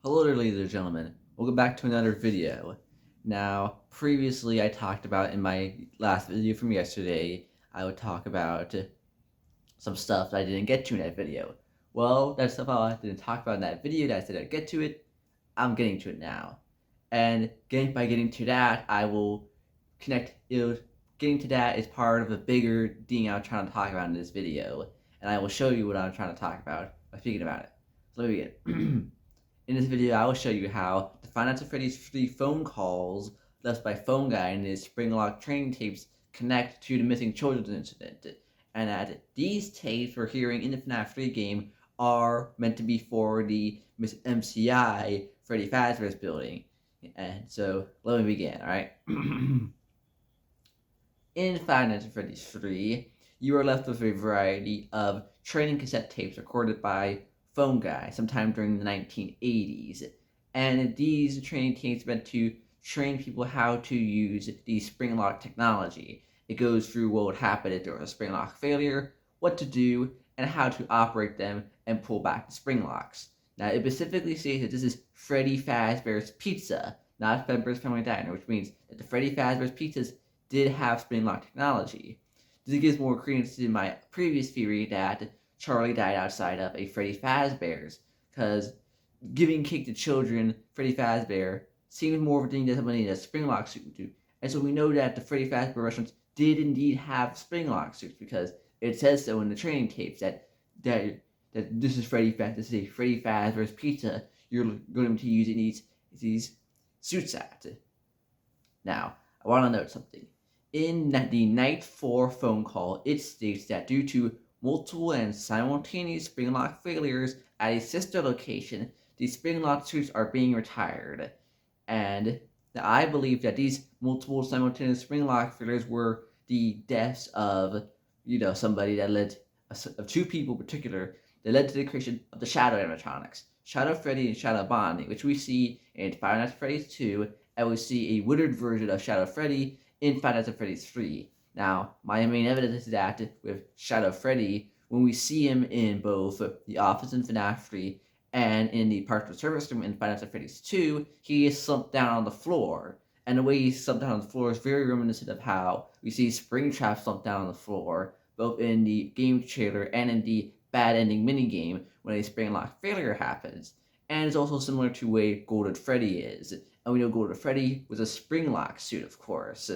Hello there, ladies and gentlemen. Welcome back to another video. Now, previously I talked about in my last video from yesterday, I would talk about some stuff that I didn't get to in that video. Well, that stuff I didn't talk about in that video that I said I'd get to it, I'm getting to it now. And by getting to that, I will getting to that is part of a bigger thing I'm trying to talk about in this video. And I will show you what I'm trying to talk about by speaking about it. So let me begin. In this video, I will show you how the Five Nights at Freddy's 3 phone calls left by Phone Guy and his Springlock training tapes connect to the missing children's incident, and that these tapes we're hearing in the FNAF 3 game are meant to be for the MCI Freddy Fazbear's building. And so, let me begin, alright? In Five Nights at Freddy's 3, you are left with a variety of training cassette tapes recorded by Phone Guy sometime during the 1980s, and these training tapes meant to train people how to use the spring lock technology. It goes through what would happen if there was a spring lock failure, what to do, and how to operate them and pull back the spring locks. Now, it specifically states that this is Freddy Fazbear's Pizza, not Fazbear's Family Diner, which means that the Freddy Fazbear's Pizzas did have spring lock technology. This gives more credence to my previous theory that Charlie died outside of a Freddy Fazbear's, because giving cake to children, Freddy Fazbear, seems more of a thing that somebody needs a spring lock suit would do. And so we know that the Freddy Fazbear restaurants did indeed have spring lock suits, because it says so in the training tapes that this is this is a Freddy Fazbear's Pizza you're going to use these suits at. Now, I want to note something. In the Night 4 phone call, it states that due to multiple and simultaneous spring lock failures at a sister location, the spring lock suits are being retired. And I believe that these multiple simultaneous spring lock failures were the deaths of, somebody that led, of two people in particular, that led to the creation of the Shadow animatronics, Shadow Freddy and Shadow Bonnie, which we see in Five Nights at Freddy's 2, and we see a withered version of Shadow Freddy in Five Nights at Freddy's 3. Now, my main evidence is that with Shadow Freddy, when we see him in both the office in FNAF 3 and in the parts of service room in Five Nights at Freddy's 2, he is slumped down on the floor. And the way he's slumped down on the floor is very reminiscent of how we see Springtrap slumped down on the floor, both in the game trailer and in the bad ending minigame when a spring lock failure happens. And it's also similar to the way Golden Freddy is. And we know Golden Freddy was a spring lock suit, of course.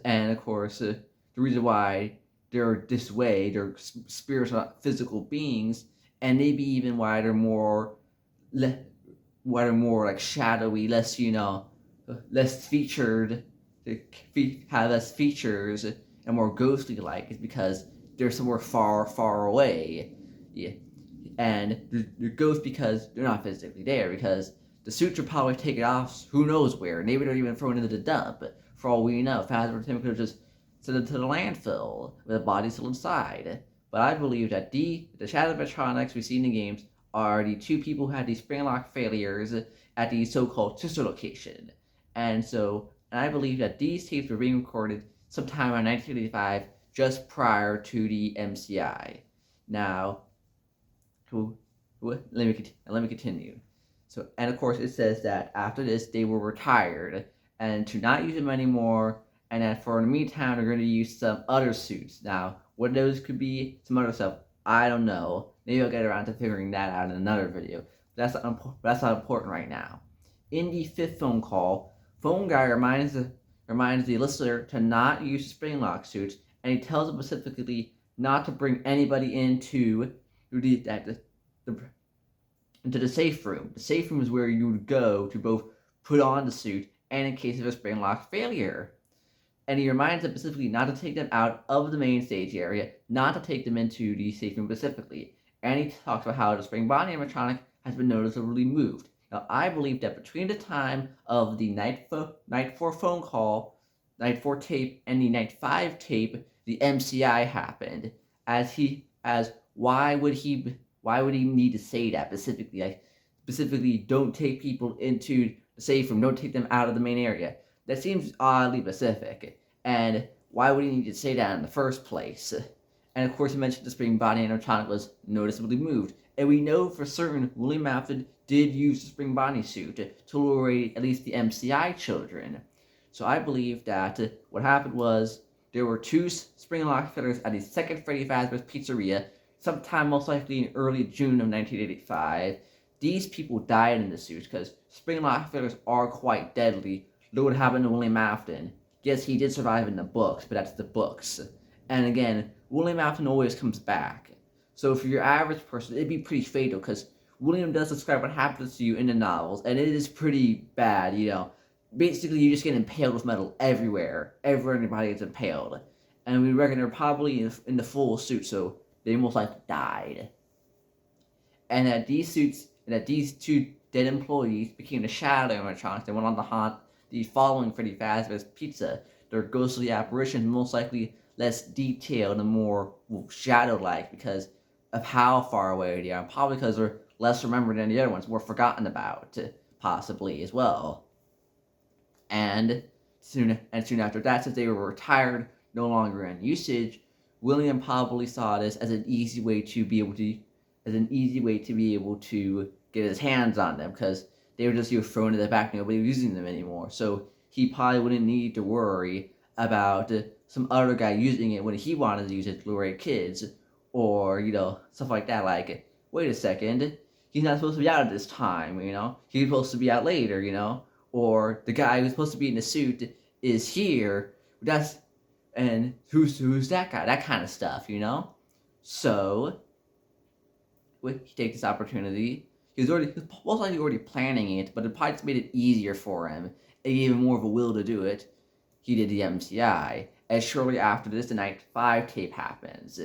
And of course, the reason why they're this way, they're spirits, not physical beings, and maybe even why they're more like shadowy, less less featured, they have less features and more ghostly like, is because they're somewhere far, far away. Yeah. And they're ghosts because they're not physically there, because the suits are probably taken off who knows where. Maybe they're even thrown into the dump. For all we know, Fazbear could have just sent it to the landfill with the body still inside. But I believe that the Shadow animatronics we see in the games are the two people who had these spring lock failures at the so-called sister location. And I believe that these tapes were being recorded sometime around 1985, just prior to the MCI. Now, let me continue. So, and of course, it says that after this, they were retired and to not use them anymore, and that for the meantime, they're going to use some other suits. Now, what those could be, some other stuff, I don't know. Maybe I'll get around to figuring that out in another video. But that's not important right now. In the fifth phone call, Phone Guy reminds the listener to not use spring lock suits, and he tells them specifically not to bring anybody into the safe room. The safe room is where you would go to both put on the suit and in case of a spring lock failure. And he reminds them specifically not to take them out of the main stage area, not to take them into the safe room specifically. And he talks about how the Spring Bonnie animatronic has been noticeably moved. Now, I believe that between the time of the Night 4 phone call, Night 4 tape, and the Night 5 tape, the MCI happened. Why would he need to say that specifically? Like, specifically, don't take people into the safe room, don't take them out of the main area. That seems oddly specific. And why would he need to say that in the first place? And of course, he mentioned the Spring Bonnie animatronic was noticeably moved. And we know for certain William Afton did use the spring bodysuit to lure away at least the MCI children. So I believe that what happened was there were two spring lock fitters at the second Freddy Fazbear's Pizzeria, sometime most likely in early June of 1985. These people died in the suits because spring lock fitters are quite deadly. Look what happened to William Afton. Yes, he did survive in the books, but that's the books. And again, William Afton always comes back. So for your average person, it'd be pretty fatal because William does describe what happens to you in the novels, and it is pretty bad, you know. Basically, you just get impaled with metal everywhere. Everywhere in your body gets impaled. And we reckon they're probably in the full suit, so they most likely died. And that these two dead employees became the shadow animatronics that went on to haunt the following Freddy Fazbear's Pizza. Their ghostly apparitions most likely less detailed and more shadow-like because of how far away they are, probably because they're less remembered than the other ones, more forgotten about, possibly as well. And soon after that, since they were retired, no longer in usage, William probably saw this as an easy way to be able to get his hands on them because they were just thrown in the back, nobody was using them anymore. So he probably wouldn't need to worry about some other guy using it when he wanted to use it to lure kids, or stuff like that. Like, wait a second, he's not supposed to be out at this time. He's supposed to be out later. Or the guy who's supposed to be in the suit is here. And who's that guy? That kind of stuff. So he takes this opportunity. He was most likely already planning it, but it probably just made it easier for him. It gave him more of a will to do it. He did the MCI, and shortly after this, the Night 5 tape happens.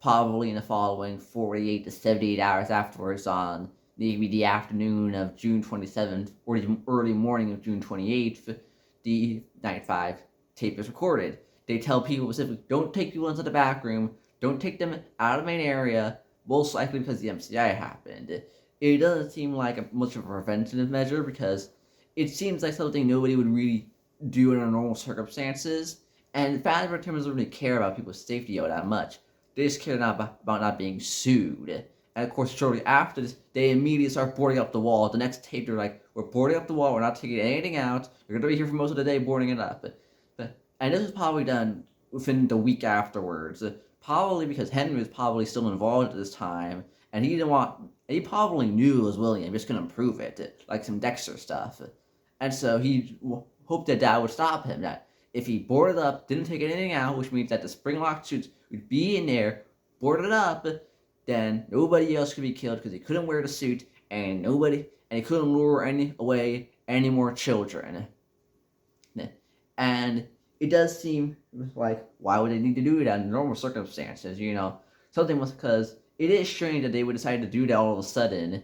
Probably in the following 48 to 78 hours afterwards, on maybe the afternoon of June 27th, or even early morning of June 28th, the Night 5 tape is recorded. They tell people specifically, don't take people into the back room, don't take them out of the main area, most likely because the MCI happened. It doesn't seem like much of a preventative measure because it seems like something nobody would really do under normal circumstances. And family determiners don't really care about people's safety all that much. They just care about not being sued. And of course, shortly after this, they immediately start boarding up the wall. The next tape, they're like, we're boarding up the wall, we're not taking anything out. You're going to be here for most of the day boarding it up. And this was probably done within the week afterwards. Probably because Henry was probably still involved at this time. And he probably knew it was William, just couldn't prove it. Like some Dexter stuff. And so he hoped that would stop him. That if he boarded up, didn't take anything out, which means that the spring lock suits would be in there, boarded up, then nobody else could be killed because he couldn't wear the suit, and he couldn't lure away any more children. And it does seem like, why would they need to do that in normal circumstances? Something was because it is strange that they would decide to do that all of a sudden,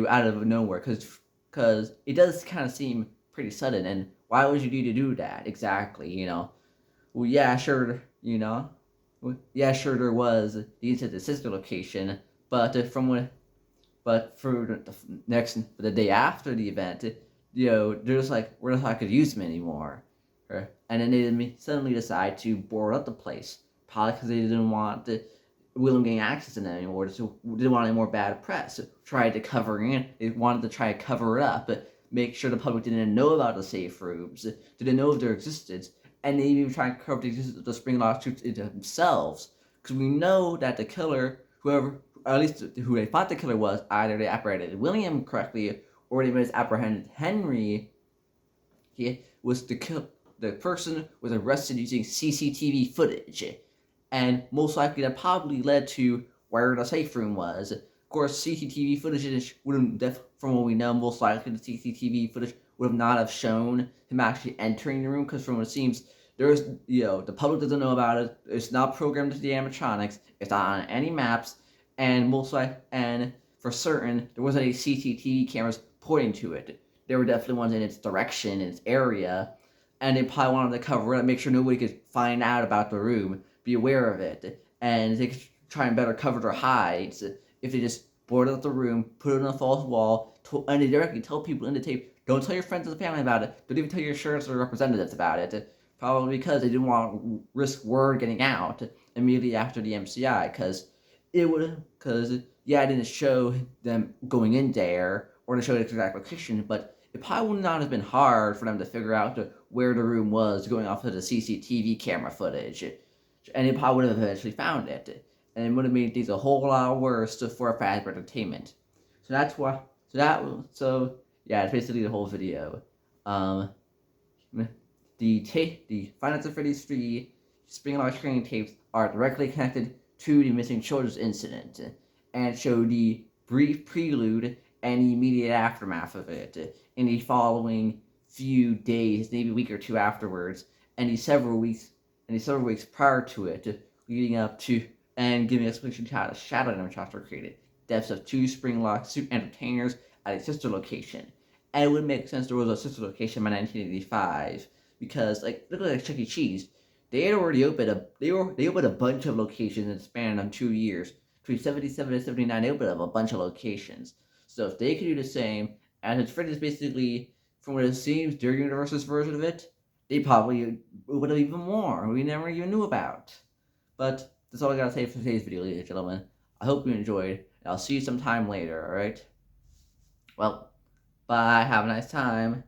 out of nowhere, because it does kind of seem pretty sudden. And why would you need to do that exactly? Well, yeah, sure, there was the incident at the sister location, but for the day after the event, they're just like, we're not going to use them anymore. And then they suddenly decide to board up the place, probably because they didn't want William getting access to them anymore. So didn't want any more bad press. So tried to cover in. They wanted to try to cover it up, make sure the public didn't know about the safe rooms, didn't know of their existence, and they even tried to cover the existence of the spring lock suits into themselves. Because we know that the killer, who they thought the killer was, either they apprehended William correctly or they misapprehended Henry. He was the person was arrested using CCTV footage, and most likely that probably led to where the safe room was. Of course, CCTV footage from what we know, most likely the CCTV footage would not have shown him actually entering the room, because from what it seems, the public doesn't know about it. It's not programmed into the animatronics. It's not on any maps, and for certain, there wasn't any CCTV cameras pointing to it. There were definitely ones in its direction, in its area, and they probably wanted to cover it up, make sure nobody could find out about the room, be aware of it, and they could try and better cover their hides if they just boarded up the room, put it on a false wall, and they directly tell people in the tape, don't tell your friends or family about it, don't even tell your sheriffs or representatives about it, probably because they didn't want to risk word getting out immediately after the MCI, because yeah, I didn't show them going in there or to show the exact location, but it probably would not have been hard for them to figure out where the room was going off of the CCTV camera footage, and they probably would have eventually found it, and it would have made things a whole lot worse for Fazbear Entertainment. So that's why. So yeah, it's basically the whole video. Um, the Final Freddy's 3 Spring Lock training tapes are directly connected to the missing children's incident and show the brief prelude and the immediate aftermath of it in the following few days, maybe a week or two afterwards, and the several weeks prior to it, leading up to and giving explanation to how the shadow animatronics were created. Deaths of two Springlock suit entertainers at a sister location. And it would make sense there was a sister location by 1985 because, like, look at Chuck E. Cheese. They had already opened they opened a bunch of locations in the span of 2 years. Between 77 and 79, they opened up a bunch of locations. So if they could do the same, and it's Freddy's basically, from what it seems, their universe's version of it, they probably would have even more we never even knew about. But that's all I gotta say for today's video, ladies and gentlemen. I hope you enjoyed, and I'll see you sometime later, alright? Well, bye, have a nice time.